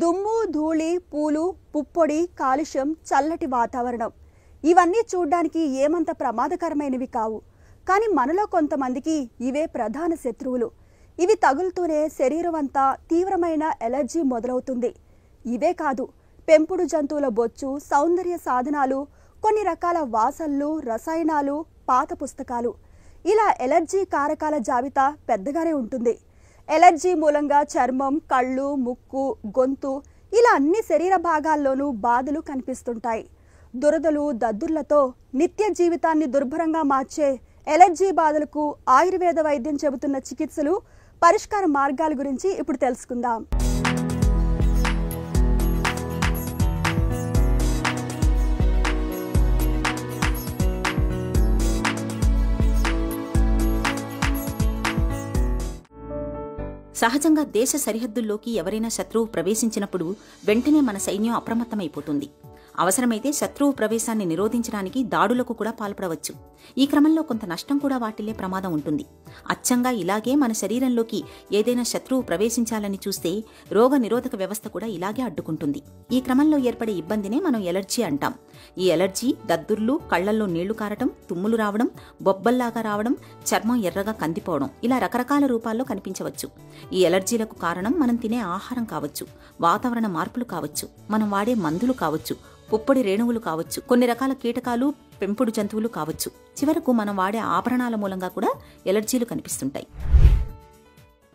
దుమ్ము, ధూళి, పూలు, పుప్పొడి, కాలుష్యం, చల్లటి వాతావరణం ఇవన్నీ చూడ్డానికి ఏమంత ప్రమాదకరమైనవి కావు. కానీ మనలో కొంతమందికి ఇవే ప్రధాన శత్రువులు. ఇవి తగులుతూనే శరీరం అంతా తీవ్రమైన ఎలర్జీ మొదలవుతుంది. ఇవే కాదు, పెంపుడు జంతువుల బొచ్చు, సౌందర్య సాధనాలు, కొన్ని రకాల వాసనలు, రసాయనాలు, పాత పుస్తకాలు, ఇలా ఎలర్జీ కారకాల జాబితా పెద్దగానే ఉంటుంది. ఎలర్జీ మూలంగా చర్మం, కళ్ళు, ముక్కు, గొంతు ఇలా అన్ని శరీర భాగాల్లోనూ బాధలు కనిపిస్తుంటాయి. దురదలు, దద్దుర్లతో నిత్య జీవితాన్ని దుర్భరంగా మార్చే ఎలర్జీ బాధలకు ఆయుర్వేద వైద్యం చెబుతున్న చికిత్సలు, పరిష్కార మార్గాల గురించి ఇప్పుడు తెలుసుకుందాం. సహజంగా దేశ సరిహద్దుల్లోకి ఎవరైనా శత్రువు ప్రవేశించినప్పుడు వెంటనే మన సైన్యం అప్రమత్తమైపోతుంది. అవసరమైతే శత్రువు ప్రవేశాన్ని నిరోధించడానికి దాడులకు కూడా పాల్పడవచ్చు. ఈ క్రమంలో కొంత నష్టం కూడా వాటిల్లే ప్రమాదం ఉంటుంది. అచ్చంగా ఇలాగే మన శరీరంలోకి ఏదైనా శత్రువు ప్రవేశించాలని చూస్తే రోగ నిరోధక వ్యవస్థ కూడా ఇలాగే అడ్డుకుంటుంది. ఈ క్రమంలో ఏర్పడే ఇబ్బందినే మనం ఎలర్జీ అంటాం. ఈ ఎలర్జీ దద్దుర్లు, కళ్లల్లో నీళ్లు కారటం, తుమ్ములు రావడం, బొబ్బల్లాగా రావడం, చర్మం ఎర్రగా కందిపోవడం ఇలా రకరకాల రూపాల్లో కనిపించవచ్చు. ఈ ఎలర్జీలకు కారణం మనం తినే ఆహారం కావచ్చు, వాతావరణ మార్పులు కావచ్చు, మనం వాడే మందులు కావచ్చు, పుప్పొడి రేణువులు కావచ్చు, కొన్ని రకాల కీటకాలు, పెంపుడు జంతువులు కావచ్చు, చివరకు మనం వాడే ఆభరణాల మూలంగా కూడా ఎలర్జీలు కనిపిస్తుంటాయి.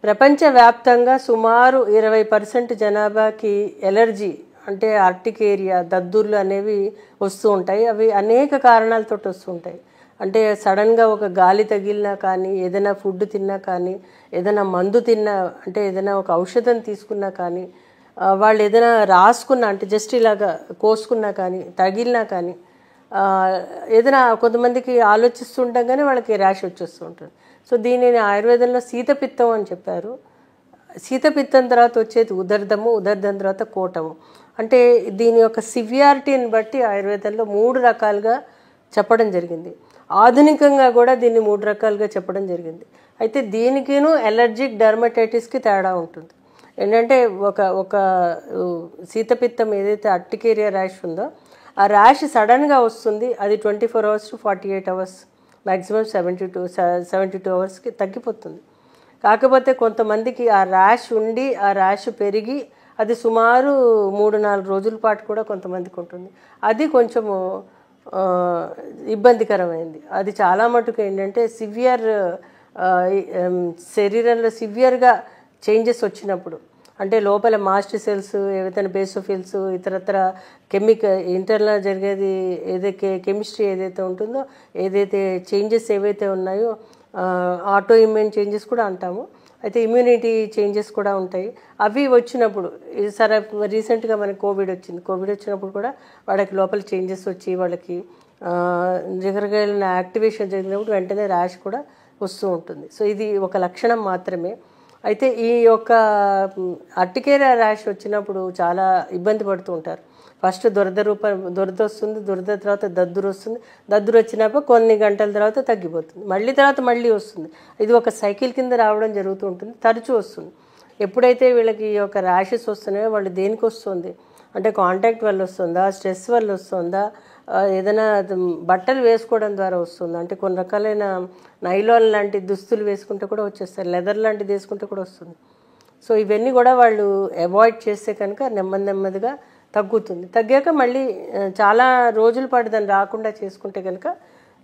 ప్రపంచవ్యాప్తంగా సుమారు 20% జనాభాకి ఎలర్జీ అంటే ఆర్టికేరియా, దద్దుర్లు అనేవి వస్తూ ఉంటాయి. అవి అనేక కారణాలతో వస్తూ ఉంటాయి. అంటే సడన్గా ఒక గాలి తగిలినా కానీ, ఏదైనా ఫుడ్ తిన్నా కానీ, ఏదైనా మందు తిన్నా, అంటే ఏదైనా ఒక ఔషధం తీసుకున్నా కానీ, వాళ్ళు ఏదైనా రాసుకున్నా, అంటే జస్ట్ ఇలాగా కోసుకున్నా కానీ, తగిలినా కానీ, ఏదైనా కొంతమందికి ఆలోచిస్తుండగానే వాళ్ళకి ర్యాష్ వచ్చేస్తూ ఉంటుంది. సో దీనిని ఆయుర్వేదంలో శీతపిత్తం అని చెప్పారు. శీతపిత్తం తర్వాత వచ్చేది ఉదర్ధము, ఉదర్ధం తర్వాత కోటము. అంటే దీని యొక్క సివియారిటీని బట్టి ఆయుర్వేదంలో 3 రకాలుగా చెప్పడం జరిగింది. ఆధునికంగా కూడా దీన్ని 3 రకాలుగా చెప్పడం జరిగింది. అయితే దీనికిను ఎలర్జిక్ డర్మటైటిస్కి తేడా ఉంటుంది. ఏంటంటే ఒక శీతపిత్తం ఏదైతే అర్టికేరియా ర్యాష్ ఉందో, ఆ ర్యాష్ సడన్గా వస్తుంది. అది 24 hours to 48 hours, maximum 72 hours తగ్గిపోతుంది. కాకపోతే కొంతమందికి ఆ ర్యాష్ ఉండి, ఆ ర్యాష్ పెరిగి అది సుమారు 3-4 రోజుల పాటు కూడా కొంతమందికి ఉంటుంది. అది కొంచెము ఇబ్బందికరమైంది. అది చాలా మటుకు ఏంటంటే సివియర్, శరీరంలో సివియర్గా చేంజెస్ వచ్చినప్పుడు, అంటే లోపల మాస్ట్ సెల్స్, ఏవైతే బేసోఫిల్స్, ఇతరత్ర ఇంటర్నల్ జరిగేది ఏదైతే కెమిస్ట్రీ ఏదైతే ఉంటుందో, ఏదైతే చేంజెస్ ఏవైతే ఉన్నాయో, ఆటో ఇమ్యూన్ చేంజెస్ కూడా అంటాము. అయితే ఇమ్యూనిటీ చేంజెస్ కూడా ఉంటాయి. అవి వచ్చినప్పుడు సరే, రీసెంట్గా మనకి కోవిడ్ వచ్చినప్పుడు కూడా వాళ్ళకి లోపల చేంజెస్ వచ్చి వాళ్ళకి రకరకాల యాక్టివేషన్ జరిగినప్పుడు వెంటనే ర్యాష్ కూడా వస్తూ ఉంటుంది. సో ఇది ఒక లక్షణం మాత్రమే. అయితే ఈ యొక్క అర్టికేరియా ర్యాష్ వచ్చినప్పుడు చాలా ఇబ్బంది పడుతూ ఉంటారు. ఫస్ట్ దురద వస్తుంది, దురద తర్వాత దద్దురు వస్తుంది, దద్దురు వచ్చినప్పుడు కొన్ని గంటల తర్వాత తగ్గిపోతుంది, మళ్ళీ వస్తుంది. ఇది ఒక సైకిల్ కింద రావడం జరుగుతూ ఉంటుంది, తరచూ వస్తుంది. ఎప్పుడైతే వీళ్ళకి ఈ యొక్క ర్యాషెస్ వస్తున్నాయో వాళ్ళు దేనికి వస్తుంది అంటే కాంటాక్ట్ వల్ల వస్తుందా, స్ట్రెస్ వల్ల వస్తుందా, ఏదైనా బట్టలు వేసుకోవడం ద్వారా వస్తుందా, అంటే కొన్ని రకాలైన నైలాన్ లాంటి దుస్తులు వేసుకుంటే కూడా వచ్చేస్తారు, లెదర్ లాంటిది వేసుకుంటే కూడా వస్తుంది. సో ఇవన్నీ కూడా వాళ్ళు అవాయిడ్ చేస్తే కనుక నెమ్మదిగా తగ్గుతుంది. తగ్గాక మళ్ళీ చాలా రోజుల పాటు దాన్ని రాకుండా చేసుకుంటే కనుక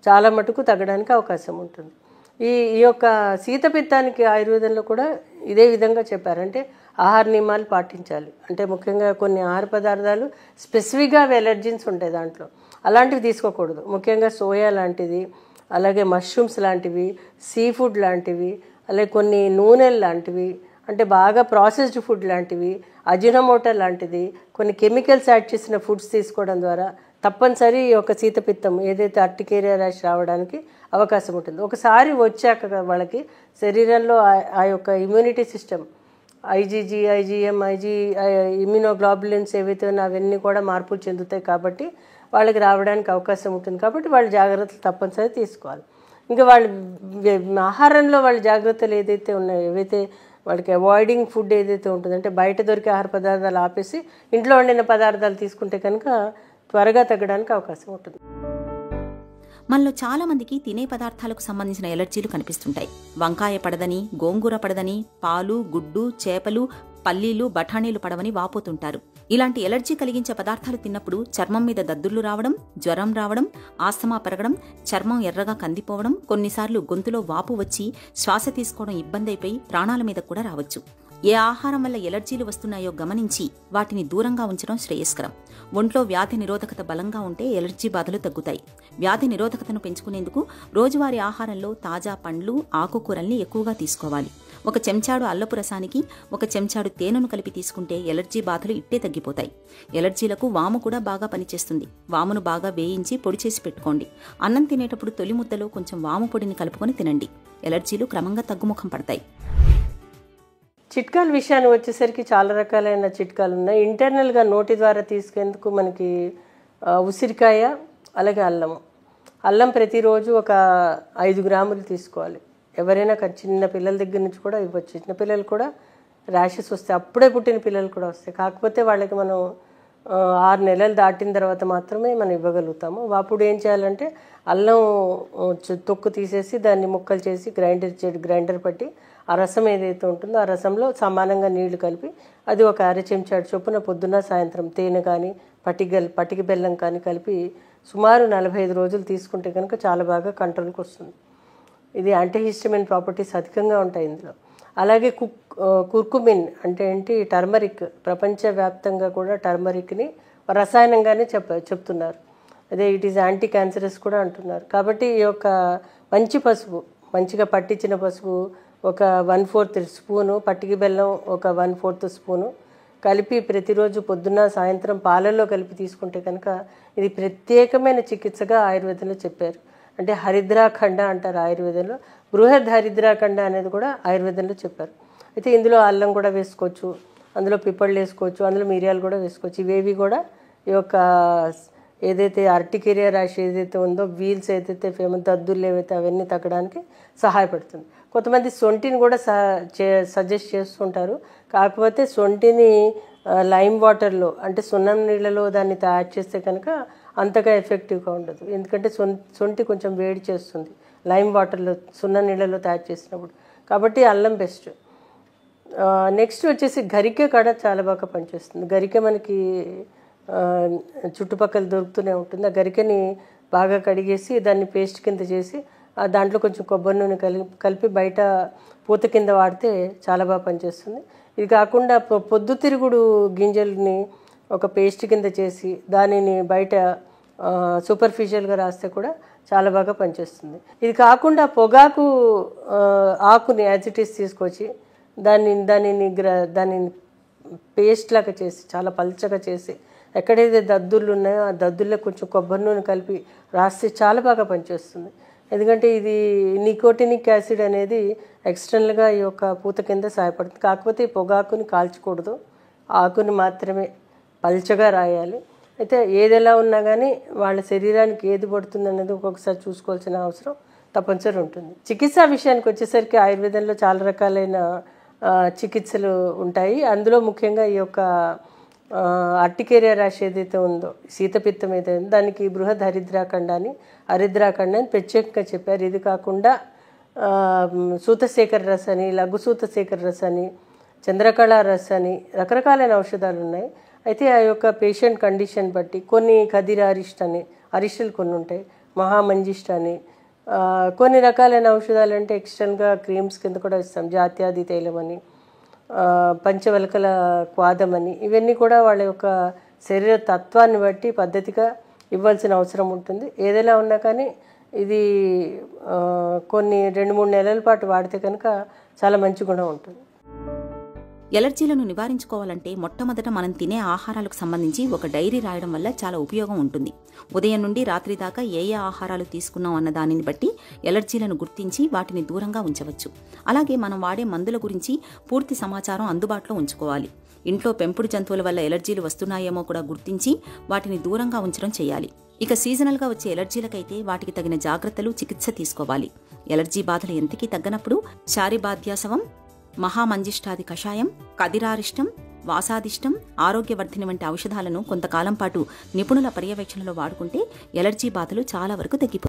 చాలా మటుకు తగ్గడానికి అవకాశం ఉంటుంది. ఈ యొక్క శీతపిత్తానికి ఆయుర్వేదంలో కూడా ఇదే విధంగా చెప్పారంటే ఆహార నియమాలు పాటించాలి. అంటే ముఖ్యంగా కొన్ని ఆహార పదార్థాలు స్పెసిఫిక్గా ఎలర్జీన్స్ ఉంటాయి, దాంట్లో అలాంటివి తీసుకోకూడదు. ముఖ్యంగా సోయా లాంటిది, అలాగే మష్రూమ్స్ లాంటివి, సీ ఫుడ్ లాంటివి, అలాగే కొన్ని నూనెలు లాంటివి, అంటే బాగా ప్రాసెస్డ్ ఫుడ్ లాంటివి, అజినోమోటో లాంటిది, కొన్ని కెమికల్స్ యాడ్ చేసిన ఫుడ్స్ తీసుకోవడం ద్వారా తప్పనిసరి ఒక శీతపిత్తం ఏదైతే అర్టికేరియా ర్యాష్ రావడానికి అవకాశం ఉంటుంది. ఒకసారి వచ్చాక వాళ్ళకి శరీరంలో ఆ యొక్క immunity system, IgG, IgM, immunoglobulins ఏవైతే ఉన్నా అవన్నీ కూడా మార్పులు చెందుతాయి. కాబట్టి వాళ్ళకి రావడానికి అవకాశం ఉంటుంది. కాబట్టి వాళ్ళు జాగ్రత్తలు తప్పనిసరి తీసుకోవాలి. ఇంకా వాళ్ళు ఆహారంలో వాళ్ళ జాగ్రత్తలు ఏదైతే ఉన్నాయో, ఏవైతే వాళ్ళకి అవాయిడింగ్ ఫుడ్ ఏదైతే ఉంటుందో, అంటే బయట దొరికే ఆహార పదార్థాలు ఆపేసి ఇంట్లో వండిన పదార్థాలు తీసుకుంటే కనుక త్వరగా తగ్గడానికి అవకాశం ఉంటుంది. మనలో చాలా మందికి తినే పదార్థాలకు సంబంధించిన ఎలర్జీలు కనిపిస్తుంటాయి. వంకాయ పడదని, గోంగూర పడదని, పాలు, గుడ్డు, చేపలు, పల్లీలు, బఠానీలు పడవని వాపోతుంటారు. ఇలాంటి ఎలర్జీ కలిగించే పదార్థాలు తిన్నప్పుడు చర్మం మీద దద్దుర్లు రావడం, జ్వరం రావడం, ఆస్తమా పెరగడం, చర్మం ఎర్రగా కందిపోవడం, కొన్నిసార్లు గొంతులో వాపు వచ్చి శ్వాస తీసుకోవడం ఇబ్బంది అయిపోయి ప్రాణాల మీద కూడా రావచ్చు. ఏ ఆహారం వల్ల ఎలర్జీలు వస్తున్నాయో గమనించి వాటిని దూరంగా ఉంచడం శ్రేయస్కరం. ఒంట్లో వ్యాధి నిరోధకత బలంగా ఉంటే ఎలర్జీ బాధలు తగ్గుతాయి. వ్యాధి నిరోధకతను పెంచుకునేందుకు రోజువారీ ఆహారంలో తాజా పండ్లు, ఆకుకూరల్ని ఎక్కువగా తీసుకోవాలి. 1 చెంచాడు అల్లపు రసానికి 1 చెంచాడు తేనెను కలిపి తీసుకుంటే ఎలర్జీ బాధలు ఇట్టే తగ్గిపోతాయి. ఎలర్జీలకు వాము కూడా బాగా పనిచేస్తుంది. వామును బాగా వేయించి పొడి చేసి పెట్టుకోండి. అన్నం తినేటప్పుడు తొలి ముద్దలో కొంచెం వాము పొడిని కలుపుకొని తినండి. ఎలర్జీలు క్రమంగా తగ్గుముఖం పడతాయి. చిట్కాల విషయాన్ని వచ్చేసరికి చాలా రకాలైన చిట్కాలు ఉన్నాయి. ఇంటర్నల్గా నోటి ద్వారా తీసుకేందుకు మనకి ఉసిరికాయ, అలాగే అల్లం ప్రతిరోజు ఒక 5 గ్రాములు తీసుకోవాలి. ఎవరైనా చిన్న పిల్లల దగ్గర నుంచి కూడా ఇవ్వచ్చు. చిన్న పిల్లలు కూడా ర్యాషెస్ వస్తాయి, అప్పుడే పుట్టిన పిల్లలు కూడా వస్తాయి. కాకపోతే వాళ్ళకి మనం 6 నెలలు దాటిన తర్వాత మాత్రమే మనం ఇవ్వగలుగుతాము. అప్పుడు ఏం చేయాలంటే అల్లం తొక్కు తీసేసి దాన్ని ముక్కలు చేసి గ్రైండర్ పట్టి ఆ రసం ఏదైతే ఉంటుందో ఆ రసంలో సమానంగా నీళ్లు కలిపి అది ఒక 1/2 చెంచాడు చొప్పున పొద్దున్న సాయంత్రం తేనె కానీ పటిక బెల్లం కానీ కలిపి సుమారు 45 రోజులు తీసుకుంటే కనుక చాలా బాగా కంట్రోల్కి వస్తుంది. ఇది యాంటీహిస్టమిన్ ప్రాపర్టీస్ అధికంగా ఉంటాయి ఇందులో. అలాగే కుర్కుమిన్ అంటే ఏంటి, టర్మరిక్. ప్రపంచవ్యాప్తంగా కూడా టర్మరిక్ని రసాయనంగానే చెప్తున్నారు. అదే ఇట్ ఈజ్ యాంటీ క్యాన్సరస్ కూడా అంటున్నారు. కాబట్టి ఈ యొక్క మంచి పసుపు, మంచిగా పట్టించిన పసుపు ఒక 1/4 స్పూను, పట్టిక బెల్లం ఒక 1/4 స్పూను కలిపి ప్రతిరోజు పొద్దున్న సాయంత్రం పాలల్లో కలిపి తీసుకుంటే కనుక ఇది ప్రత్యేకమైన చికిత్సగా ఆయుర్వేదంలో చెప్పారు. అంటే హరిద్రాఖండ అంటారు ఆయుర్వేదంలో. బృహద్ హరిద్రాఖండ అనేది కూడా ఆయుర్వేదంలో చెప్పారు. అయితే ఇందులో అల్లం కూడా వేసుకోవచ్చు, అందులో పిప్పళ్ళు వేసుకోవచ్చు, అందులో మిరియాలు కూడా వేసుకోవచ్చు. ఇవేవి కూడా ఈ యొక్క ఏదైతే అర్టికేరియా ర్యాష్ ఏదైతే ఉందో, వీల్స్ ఏదైతే ఫేమస్ దద్దుర్లు ఏవైతే అవన్నీ తగ్గడానికి సహాయపడుతుంది. కొంతమంది సొంటిని కూడా సజెస్ట్ చేస్తుంటారు. కాకపోతే సొంటిని లైమ్ వాటర్లో అంటే సున్నం నీళ్ళలో దాన్ని తయారు చేస్తే కనుక అంతగా ఎఫెక్టివ్గా ఉండదు. ఎందుకంటే సొంటి కొంచెం వేడి చేస్తుంది లైమ్ వాటర్లో, సున్న నీళ్ళలో తయారు చేసినప్పుడు. కాబట్టి అల్లం బెస్ట్. నెక్స్ట్ వచ్చేసి గరికె కూడా చాలా బాగా పనిచేస్తుంది. గరికె మనకి చుట్టుపక్కల దొరుకుతూనే ఉంటుంది. ఆ గరికెని బాగా కడిగేసి దాన్ని పేస్ట్ కింద చేసి దాంట్లో కొంచెం కొబ్బరి నూనె కలిపి బయట పూత కింద వాడితే చాలా బాగా పనిచేస్తుంది. ఇది కాకుండా పొద్దుతిరుగుడు గింజల్ని ఒక పేస్ట్ కింద చేసి దానిని బయట సూపర్ఫిషియల్గా రాస్తే కూడా చాలా బాగా పనిచేస్తుంది. ఇది కాకుండా పొగాకు ఆకుని యాజిటీస్ తీసుకొచ్చి దానిని పేస్ట్ లాగా చేసి చాలా పల్చగా చేసి ఎక్కడైతే దద్దుర్లు ఉన్నాయో ఆ దద్దుర్లో కొంచెం కొబ్బరి నూనె కలిపి రాస్తే చాలా బాగా పనిచేస్తుంది. ఎందుకంటే ఇది నికోటినిక్ యాసిడ్ అనేది ఎక్స్టర్నల్గా ఈ యొక్క పూత కింద సహాయపడుతుంది. కాకపోతే ఈ పొగాకుని కాల్చకూడదు, ఆకుని మాత్రమే పల్చగా రాయాలి. అయితే ఏది ఎలా ఉన్నా కానీ వాళ్ళ శరీరానికి ఏది పడుతుంది అనేది ఒక్కొక్కసారి చూసుకోవాల్సిన అవసరం తప్పనిసరి ఉంటుంది. చికిత్సా విషయానికి వచ్చేసరికి ఆయుర్వేదంలో చాలా రకాలైన చికిత్సలు ఉంటాయి. అందులో ముఖ్యంగా ఈ యొక్క అర్టికేరియా ర్యాష్ ఏదైతే ఉందో, శీతపిత్తం ఏదైతే ఉందో దానికి బృహద్ హరిద్రాఖండాన్ని ప్రత్యేకంగా చెప్పారు. ఇది కాకుండా సూతశేఖర రస్ అని, లఘు సూతశేఖర రస్ అని, చంద్రకళ రస్ అని రకరకాలైన ఔషధాలు ఉన్నాయి. అయితే ఆ యొక్క పేషెంట్ కండిషన్ బట్టి కొన్ని కదిర అరిష్టలు కొన్ని ఉంటాయి, మహామంజిష్ట అని, కొన్ని రకాలైన ఔషధాలు అంటే ఎక్స్టర్నల్గా క్రీమ్స్ కింద కూడా ఇస్తాం. జాత్యాది తైలం అని, పంచవల్కల క్వాదం అని, ఇవన్నీ కూడా వాళ్ళ యొక్క శరీర తత్వాన్ని బట్టి పద్ధతిగా ఇవ్వాల్సిన అవసరం ఉంటుంది. ఏదైనా ఉన్నా కానీ ఇది కొన్ని 2-3 నెలల పాటు వాడితే కనుక చాలా మంచి గుణం ఉంటుంది. ఎలర్జీలను నివారించుకోవాలంటే మొట్టమొదట మనం తినే ఆహారాలకు సంబంధించి ఒక డైరీ రాయడం వల్ల చాలా ఉపయోగం ఉంటుంది. ఉదయం నుండి రాత్రి దాకా ఏ ఆహారాలు తీసుకున్నాం అన్న దానిని బట్టి ఎలర్జీలను గుర్తించి వాటిని దూరంగా ఉంచవచ్చు. అలాగే మనం వాడే మందుల గురించి పూర్తి సమాచారం అందుబాటులో ఉంచుకోవాలి. ఇంట్లో పెంపుడు జంతువుల వల్ల ఎలర్జీలు వస్తున్నాయేమో కూడా గుర్తించి వాటిని దూరంగా ఉంచడం చేయాలి. ఇక సీజనల్గా వచ్చే ఎలర్జీలకైతే వాటికి తగిన జాగ్రత్తలు, చికిత్స తీసుకోవాలి. ఎలర్జీ బాధలు ఎంతకీ తగ్గనప్పుడు శారిబాధ్యాసవం, మహామంజిష్టాది కషాయం, కదిరారిష్టం, వాసాదిష్టం, ఆరోగ్యవర్ధిని వంటి ఔషధాలను కొంతకాలం పాటు నిపుణుల పర్యవేక్షణలో వాడుకుంటే ఎలర్జీ బాధలు చాలా వరకు తగ్గిపోతాయి.